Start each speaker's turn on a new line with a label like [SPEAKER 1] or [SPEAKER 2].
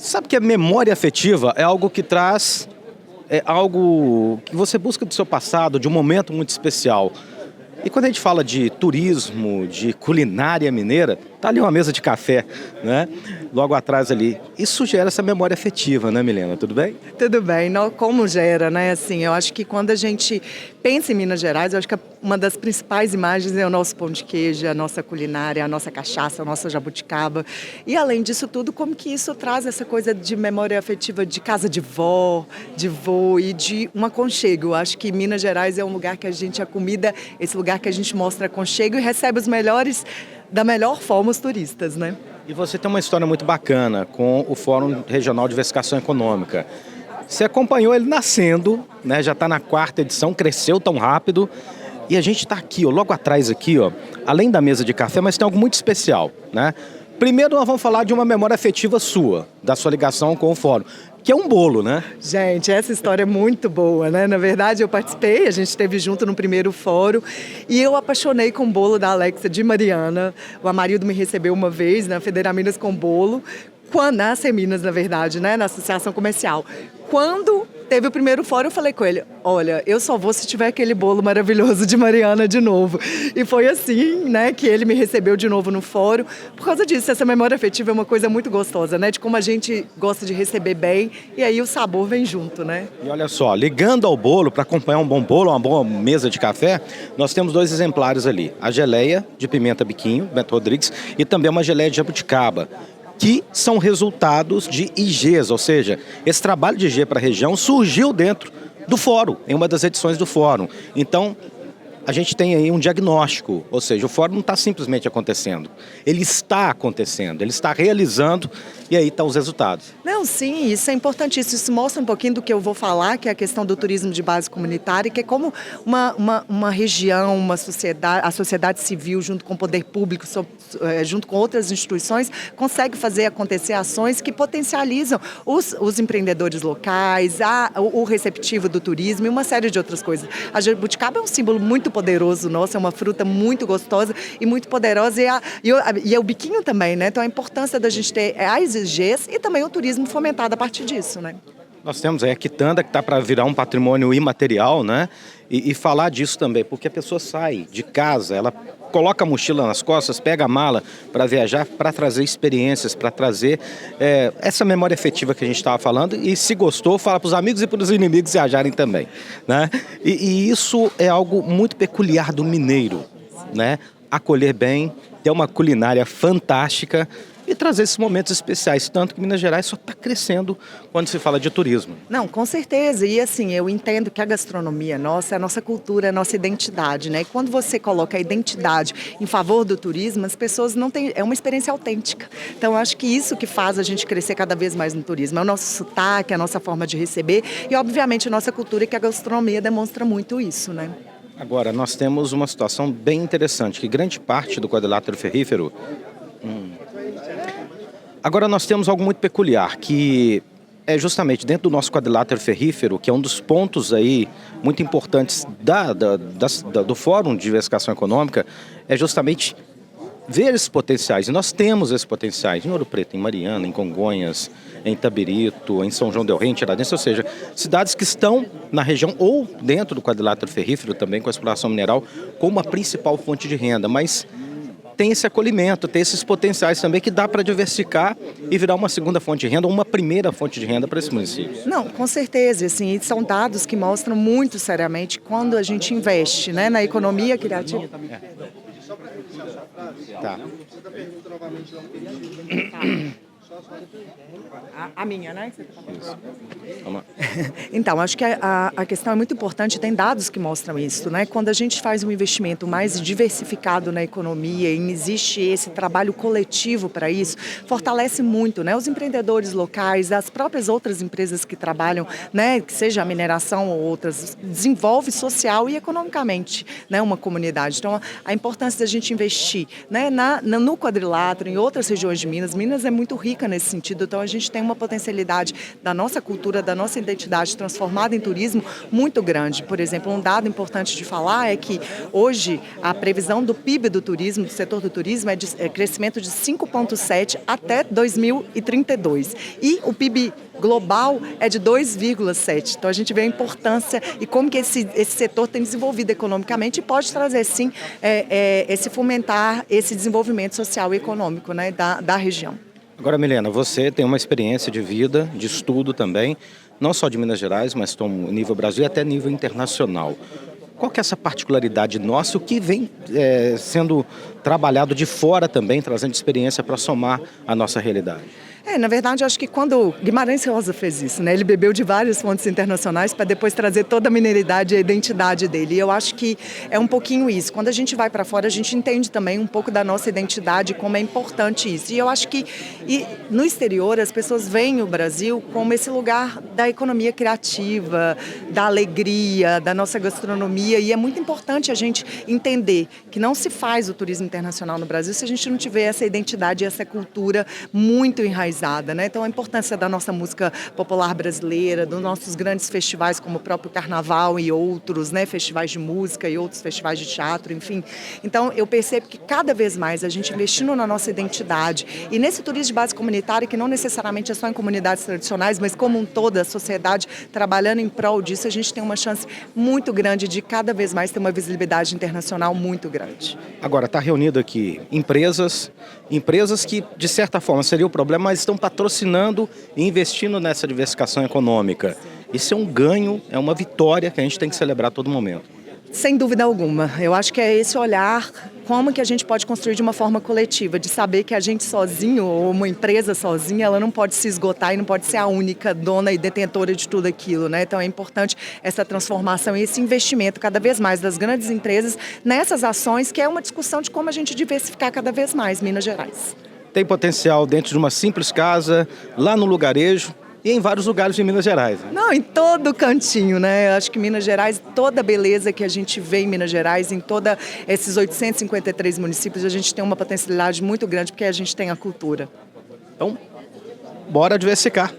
[SPEAKER 1] Sabe que a memória afetiva é algo que traz, é algo que você busca do seu passado, de um momento muito especial. E quando a gente fala de turismo, de culinária mineira, tá ali uma mesa de café, né? Logo atrás ali. Isso gera essa memória afetiva, né, Milena? Tudo bem?
[SPEAKER 2] Tudo bem, como gera, né? Assim, eu acho que quando a gente pensa em Minas Gerais, eu acho que uma das principais imagens é o nosso pão de queijo, a nossa culinária, a nossa cachaça, a nossa jabuticaba. E além disso tudo, como que isso traz essa coisa de memória afetiva de casa de vó, de vô e de um aconchego. Eu acho que Minas Gerais é um lugar que a comida, esse lugar que a gente mostra aconchego e recebe os melhores, da melhor forma, os turistas, né?
[SPEAKER 1] E você tem uma história muito bacana com o Fórum Regional de Diversificação Econômica. Você acompanhou ele nascendo, né? Já está na 4ª edição, cresceu tão rápido. E a gente está aqui, ó, logo atrás aqui, ó, além da mesa de café, mas tem algo muito especial, né? Primeiro nós vamos falar de uma memória afetiva sua, da sua ligação com o Fórum, que é um bolo, né?
[SPEAKER 2] Gente, essa história é muito boa, né? Na verdade, eu participei, a gente esteve junto no primeiro fórum e eu apaixonei com o bolo da Alexa de Mariana. O Amarildo me recebeu uma vez na Federal Minas com bolo, na Seminas, na verdade, né? Na Associação Comercial. Quando teve o primeiro fórum, eu falei com ele, olha, eu só vou se tiver aquele bolo maravilhoso de Mariana de novo. E foi assim, né, que ele me recebeu de novo no fórum. Por causa disso, essa memória afetiva é uma coisa muito gostosa, né? De como a gente gosta de receber bem e aí o sabor vem junto, né?
[SPEAKER 1] E olha só, ligando ao bolo, para acompanhar um bom bolo, uma boa mesa de café, nós temos 2 exemplares ali. A geleia de pimenta biquinho, Beto Rodrigues, e também uma geleia de jabuticaba, que são resultados de IGs, ou seja, esse trabalho de IG para a região surgiu dentro do fórum, em uma das edições do fórum. Então, a gente tem aí um diagnóstico, ou seja, o fórum não está simplesmente acontecendo, ele está acontecendo, ele está realizando e aí estão os resultados.
[SPEAKER 2] Não, sim, isso é importantíssimo. Isso mostra um pouquinho do que eu vou falar, que é a questão do turismo de base comunitária, que é como uma região, uma sociedade, a sociedade civil, junto com o poder público, junto com outras instituições, consegue fazer acontecer ações que potencializam os empreendedores locais, o receptivo do turismo e uma série de outras coisas. A jabuticaba é um símbolo muito poderoso nosso, é uma fruta muito gostosa e muito poderosa, e é o biquinho também, né? Então a importância da gente ter as IGs e também o turismo fomentado a partir disso, né?
[SPEAKER 1] Nós temos aí a quitanda que está para virar um patrimônio imaterial, né? E falar disso também, porque a pessoa sai de casa, ela coloca a mochila nas costas, pega a mala para viajar, para trazer experiências, para trazer essa memória afetiva que a gente estava falando. E se gostou, fala para os amigos e para os inimigos viajarem também, né? E isso é algo muito peculiar do mineiro, né? Acolher bem, ter uma culinária fantástica e trazer esses momentos especiais, tanto que Minas Gerais só está crescendo quando se fala de turismo.
[SPEAKER 2] Não, com certeza, e assim, eu entendo que a gastronomia nossa é a nossa cultura, é a nossa identidade, né? E quando você coloca a identidade em favor do turismo, as pessoas não têm, é uma experiência autêntica. Então, eu acho que isso que faz a gente crescer cada vez mais no turismo, é o nosso sotaque, a nossa forma de receber e, obviamente, a nossa cultura, e que a gastronomia demonstra muito isso, né?
[SPEAKER 1] Agora, nós temos uma situação bem interessante, que grande parte do quadrilátero ferrífero... Agora nós temos algo muito peculiar, que é justamente dentro do nosso quadrilátero ferrífero, que é um dos pontos aí muito importantes do Fórum de Diversificação Econômica, é justamente ver esses potenciais. E nós temos esses potenciais em Ouro Preto, em Mariana, em Congonhas, em Itabirito, em São João del Rei, em Tiradentes, ou seja, cidades que estão na região ou dentro do quadrilátero ferrífero também com a exploração mineral como a principal fonte de renda, mas tem esse acolhimento, tem esses potenciais também que dá para diversificar e virar uma segunda fonte de renda ou uma primeira fonte de renda para esse município.
[SPEAKER 2] Não, com certeza, assim, são dados que mostram muito seriamente quando a gente investe, né, na economia criativa.
[SPEAKER 1] Tá.
[SPEAKER 2] A minha, né? Então, acho que a questão é muito importante, tem dados que mostram isso, né? Quando a gente faz um investimento mais diversificado na economia e existe esse trabalho coletivo para isso, fortalece muito, né? Os empreendedores locais, as próprias outras empresas que trabalham, né? Que seja a mineração ou outras, desenvolve social e economicamente, né? Uma comunidade. Então, a importância da gente investir, né? No quadrilátero, em outras regiões de Minas. Minas é muito rica foca nesse sentido. Então a gente tem uma potencialidade da nossa cultura, da nossa identidade transformada em turismo muito grande. Por exemplo, um dado importante de falar é que hoje a previsão do PIB do turismo, do setor do turismo, é de crescimento de 5,7 até 2032. E o PIB global é de 2,7. Então a gente vê a importância e como que esse setor tem desenvolvido economicamente e pode trazer sim esse fomentar esse desenvolvimento social e econômico, né, da região.
[SPEAKER 1] Agora, Milena, você tem uma experiência de vida, de estudo também, não só de Minas Gerais, mas no nível Brasil e até nível internacional. Qual que é essa particularidade nossa, o que vem sendo trabalhado de fora também, trazendo experiência para somar a nossa realidade?
[SPEAKER 2] Na verdade, eu acho que quando Guimarães Rosa fez isso, né? Ele bebeu de várias fontes internacionais para depois trazer toda a mineridade e a identidade dele. E eu acho que é um pouquinho isso. Quando a gente vai para fora, a gente entende também um pouco da nossa identidade, como é importante isso. E eu acho que no exterior as pessoas veem o Brasil como esse lugar da economia criativa, da alegria, da nossa gastronomia. E é muito importante a gente entender que não se faz o turismo internacional no Brasil se a gente não tiver essa identidade e essa cultura muito enraizada. Né? Então a importância da nossa música popular brasileira, dos nossos grandes festivais como o próprio Carnaval e outros, né? Festivais de música e outros festivais de teatro, enfim. Então eu percebo que cada vez mais a gente investindo na nossa identidade e nesse turismo de base comunitária, que não necessariamente é só em comunidades tradicionais, mas como um todo a sociedade trabalhando em prol disso, a gente tem uma chance muito grande de cada vez mais ter uma visibilidade internacional muito grande.
[SPEAKER 1] Agora, está reunido aqui empresas que de certa forma seria o problema, mas estão patrocinando e investindo nessa diversificação econômica. Isso é um ganho, é uma vitória que a gente tem que celebrar a todo momento.
[SPEAKER 2] Sem dúvida alguma. Eu acho que é esse olhar, como que a gente pode construir de uma forma coletiva, de saber que a gente sozinho, ou uma empresa sozinha, ela não pode se esgotar e não pode ser a única dona e detentora de tudo aquilo, né? Então é importante essa transformação e esse investimento cada vez mais das grandes empresas nessas ações, que é uma discussão de como a gente diversificar cada vez mais Minas Gerais.
[SPEAKER 1] Tem potencial dentro de uma simples casa, lá no lugarejo e em vários lugares de Minas Gerais.
[SPEAKER 2] Não, em todo cantinho, né? Eu acho que Minas Gerais, toda a beleza que a gente vê em Minas Gerais, em todos esses 853 municípios, a gente tem uma potencialidade muito grande porque a gente tem a cultura.
[SPEAKER 1] Então, bora diversificar.